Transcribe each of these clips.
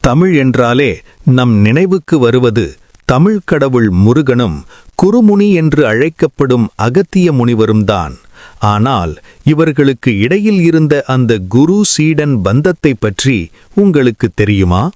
தமிழ் என்றாலே நம் நினைவுக்கு வருவது தமிழ் கடவுள் முருகனும் குருமுனி என்று அழைக்கப்படும் அகத்திய முனிவரும்தான். ஆனால் இவர்களுக்கு இடையில் இருந்த அந்த குரு சீடன் பந்தத்தை பற்றி உங்களுக்கு தெரியுமா?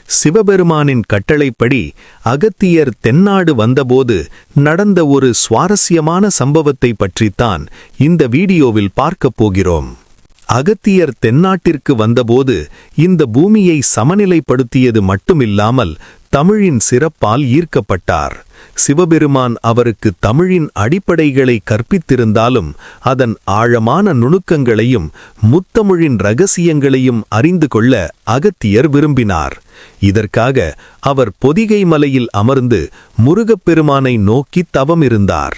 சிவபெருமானின் கட்டளைப்படி அகத்தியர் தென்னாடு வந்தபோது நடந்த ஒரு சுவாரஸ்யமான சம்பவத்தை பற்றித்தான் இந்த வீடியோவில் பார்க்கப் போகிறோம். அகத்தியர் தென்னாட்டிற்கு வந்தபோது இந்த பூமியை சமநிலைப்படுத்தியது மட்டுமில்லாமல் தமிழின் சிறப்பால் ஈர்க்கப்பட்டார். சிவபெருமான் அவருக்கு தமிழின் அடிப்படைகளை கற்பித்திருந்தாலும் அதன் ஆழமான நுணுக்கங்களையும் முத்தமிழின் இரகசியங்களையும் அறிந்து கொள்ள அகத்தியர் விரும்பினார். இதற்காக அவர் பொதிகை மலையில் அமர்ந்து முருகப்பெருமானை நோக்கி தவமிருந்தார்.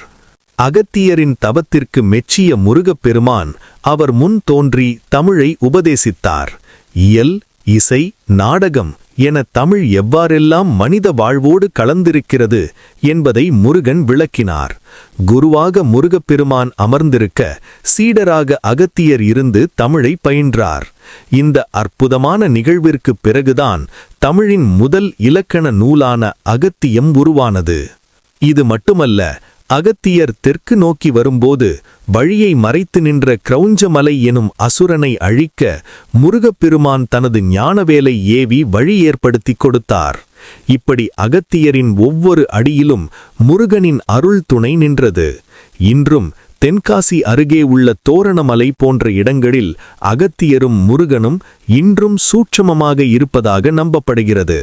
அகத்தியரின் தவத்திற்கு மெச்சிய முருகப்பெருமான் அவர் முன் தோன்றி தமிழை உபதேசித்தார். இயல், இசை, நாடகம் என தமிழ் எவ்வாறெல்லாம் மனித வாழ்வோடு கலந்திருக்கிறது என்பதை முருகன் விளக்கினார். குருவாக முருகப்பெருமான் அமர்ந்திருக்க சீடராக அகத்தியர் இருந்து தமிழை பயின்றார். இந்த அற்புதமான நிகழ்விற்குப் பிறகுதான் தமிழின் முதல் இலக்கண நூலான அகத்தியம் உருவானது. இது மட்டுமல்ல, அகத்தியர் தெற்கு நோக்கி வரும்போது வழியை மறைத்து நின்ற கிரௌஞ்சமலை எனும் அசுரனை அழிக்க முருகப்பெருமான் தனது ஞானவேலை ஏவி வழி ஏற்படுத்தி கொடுத்தார். இப்படி அகத்தியரின் ஒவ்வொரு அடியிலும் முருகனின் அருள் துணை நின்றது. இன்றும் தென்காசி அருகே உள்ள தோரணமலை போன்ற இடங்களில் அகத்தியரும் முருகனும் இன்றும் சூட்சமமாக இருப்பதாக நம்பப்படுகிறது.